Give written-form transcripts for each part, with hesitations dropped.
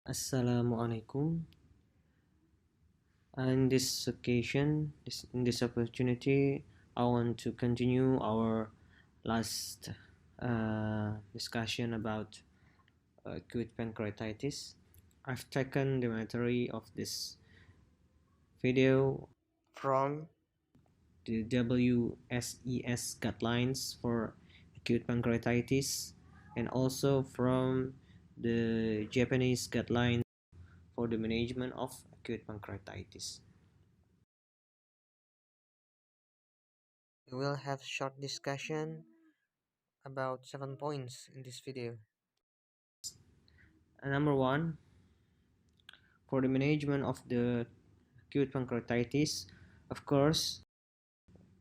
Assalamualaikum. In this occasion, in this opportunity, I want to continue our last discussion about acute pancreatitis. I've taken the material of this video from the WSES guidelines for acute pancreatitis and also from the Japanese guidelines for the management of acute pancreatitis. We will have short discussion about 7 points in this video. Number one, for the management of the acute pancreatitis, of course,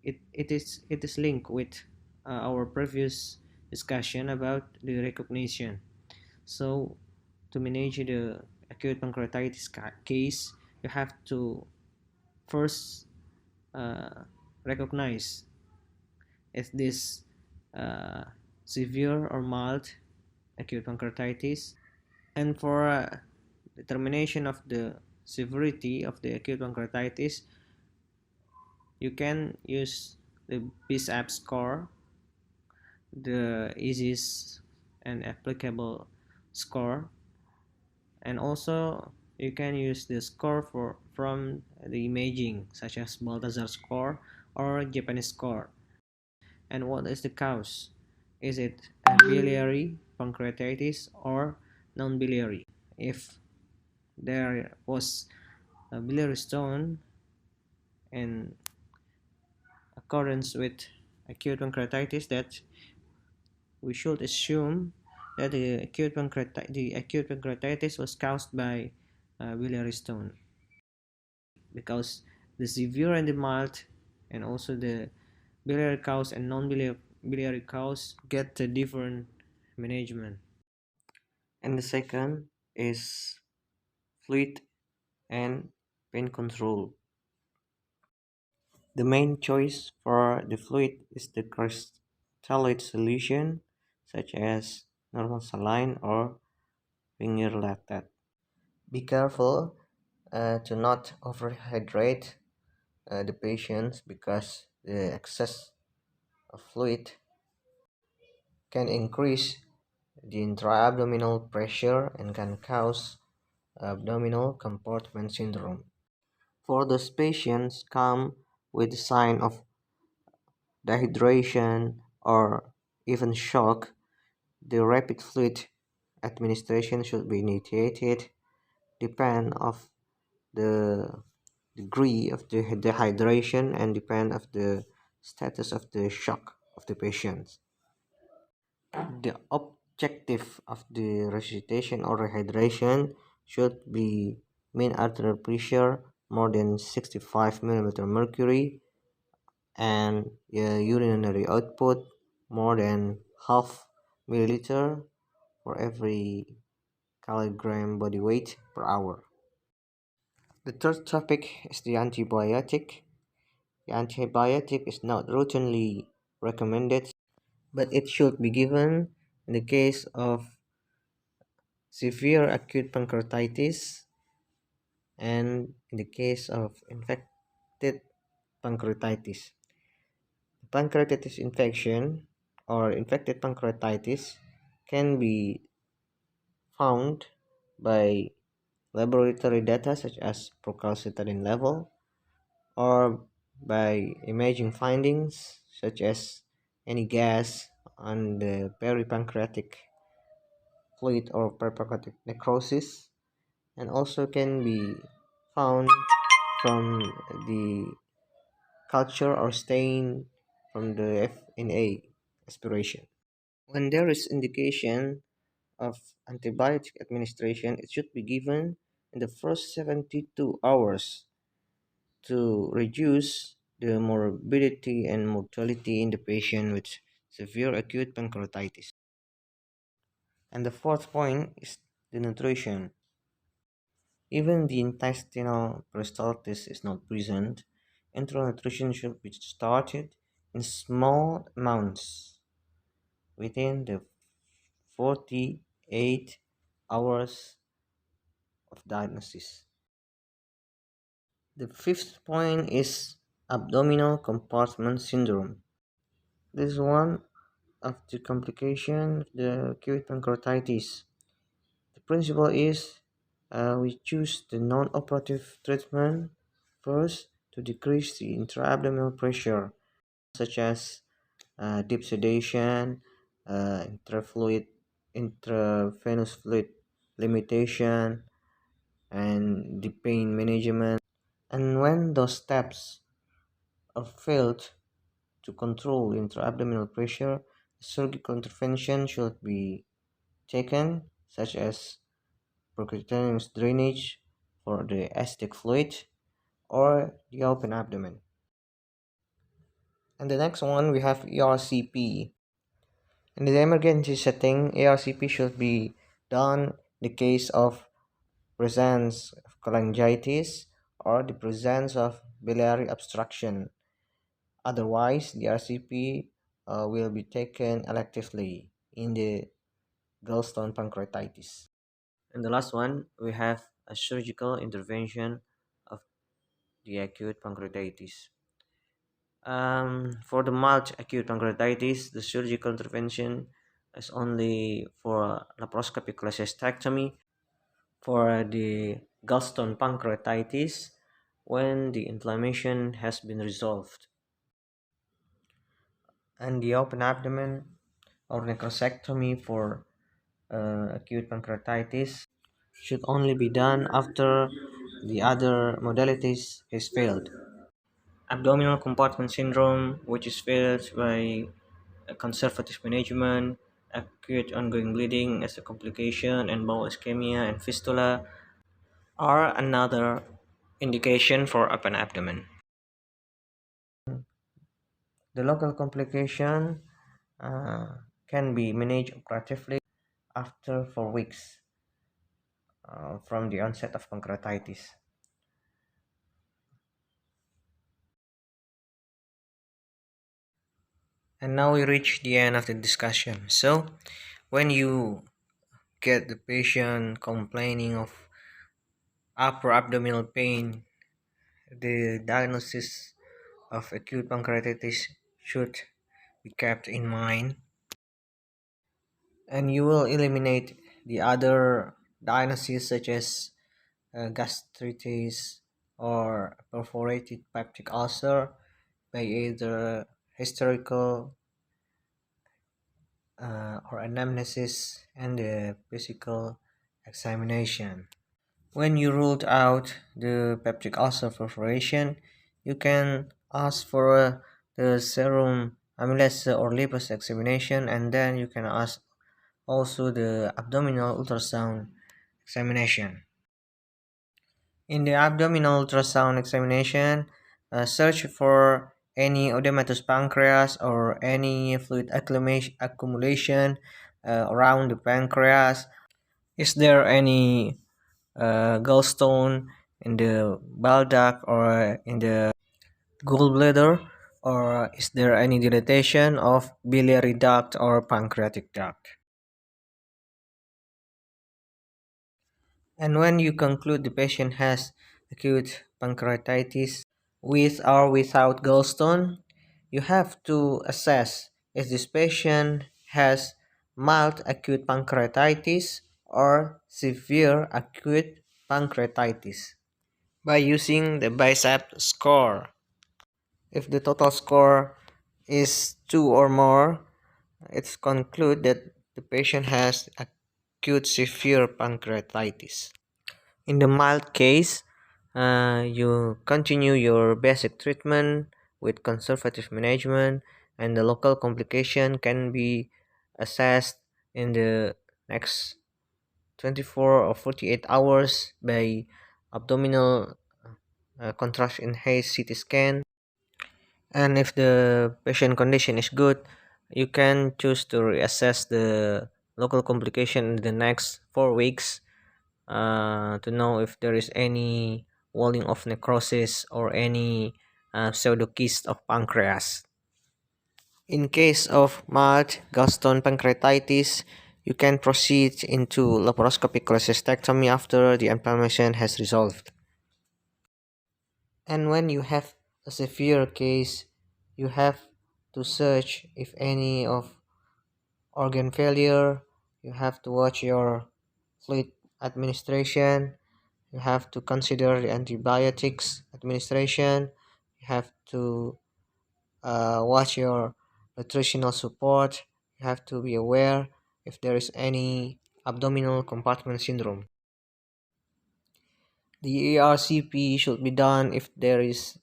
it is linked with our previous discussion about the recognition. So, to manage the acute pancreatitis case, you have to first recognize is this uh, severe or mild acute pancreatitis. And for determination of the severity of the acute pancreatitis, you can use the BSAP score, the easiest and applicable score, and also you can use the score from the imaging such as Balthazar score or Japanese score. And what is the cause? Is it a biliary pancreatitis or non-biliary? If there was a biliary stone in accordance with acute pancreatitis, that we should assume that the acute pancreatitis was caused by biliary stone, because the severe and the mild and also the biliary cause and non-biliary cause get a different management. And the second is fluid and pain control. The main choice for the fluid is the crystalloid solution, such as normal saline or finger lactate. Be careful to not overhydrate the patients, because the excess of fluid can increase the intra-abdominal pressure and can cause abdominal compartment syndrome. For those patients come with sign of dehydration or even shock, the rapid fluid administration should be initiated depend of the degree of the dehydration and depend of the status of the shock of the patient. The objective of the resuscitation or rehydration should be mean arterial pressure more than 65 mm mercury and urinary output more than half milliliter for every kilogram body weight per hour. The third topic is the antibiotic. The antibiotic is not routinely recommended, but it should be given in the case of severe acute pancreatitis and in the case of infected pancreatitis. Pancreatitis infection or infected pancreatitis can be found by laboratory data such as procalcitonin level or by imaging findings such as any gas on the peripancreatic fluid or peripancreatic necrosis, and also can be found from the culture or stain from the FNA aspiration. When there is indication of antibiotic administration, it should be given in the first 72 hours to reduce the morbidity and mortality in the patient with severe acute pancreatitis. And the fourth point is the nutrition. Even the intestinal peristaltis is not present, enteral nutrition should be started in small amounts within the 48 hours of diagnosis. The fifth point is abdominal compartment syndrome. This is one of the complications of the acute pancreatitis. The principle is we choose the non-operative treatment first to decrease the intra-abdominal pressure, such as deep sedation, intrafluid, intravenous fluid limitation, and the pain management. And when those steps are failed to control intra-abdominal pressure, surgical intervention should be taken, such as percutaneous drainage for the acidic fluid or the open abdomen. And the next one we have ERCP. In the emergency setting, ARCP should be done in the case of presence of cholangitis or the presence of biliary obstruction. Otherwise, the RCP will be taken electively in the gallstone pancreatitis. And the last one, we have a surgical intervention of the acute pancreatitis. For the mild acute pancreatitis, the surgical intervention is only for laparoscopic cholecystectomy. For the gallstone pancreatitis, when the inflammation has been resolved, and the open abdomen or necrosectomy for acute pancreatitis should only be done after the other modalities has failed. Abdominal compartment syndrome, which is failed by conservative management, acute ongoing bleeding as a complication, and bowel ischemia and fistula are another indication for open abdomen. The local complication uh, can be managed operatively after 4 weeks from the onset of pancreatitis. And now we reach the end of the discussion. So, when you get the patient complaining of upper abdominal pain, the diagnosis of acute pancreatitis should be kept in mind, and you will eliminate the other diagnoses such as gastritis or perforated peptic ulcer by either historical or anamnesis and the physical examination. When you ruled out the peptic ulcer perforation, you can ask for the serum amylase or lipase examination, and then you can ask also the abdominal ultrasound examination. In the abdominal ultrasound examination, search for any oedematous pancreas or any fluid accumulation around the pancreas. Is there any gallstone in the bile duct or in the gallbladder? Or is there any dilatation of biliary duct or pancreatic duct? And when you conclude the patient has acute pancreatitis with or without gallstone, you have to assess if this patient has mild acute pancreatitis or severe acute pancreatitis by using the bicep score. If the total score is 2 or more, it's conclude that the patient has acute severe pancreatitis. In the mild case, you continue your basic treatment with conservative management, and the local complication can be assessed in the next 24 or 48 hours by abdominal contrast enhanced CT scan. And if the patient condition is good, you can choose to reassess the local complication in the next 4 weeks to know if there is any walling of necrosis or any pseudocyst of pancreas. In case of mild gallstone pancreatitis, You can proceed into laparoscopic cholecystectomy after the inflammation has resolved. And when you have a severe case, you have to search if any of organ failure, you have to watch your fluid administration, you have to consider the antibiotics administration, you have to watch your nutritional support, you have to be aware if there is any abdominal compartment syndrome. The ERCP should be done if there is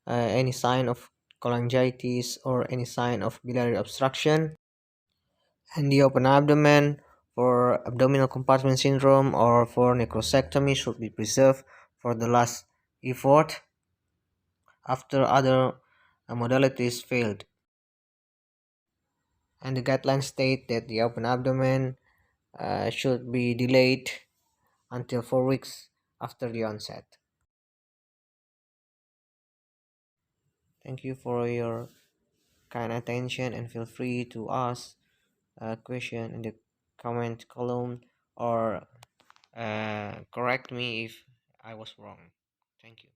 any sign of cholangitis or any sign of biliary obstruction, and the open abdomen for abdominal compartment syndrome or for necrosectomy should be preserved for the last effort after other modalities failed. And the guidelines state that the open abdomen should be delayed until 4 weeks after the onset. Thank you for your kind attention, and feel free to ask a question in the comment column or correct me if I was wrong. Thank you.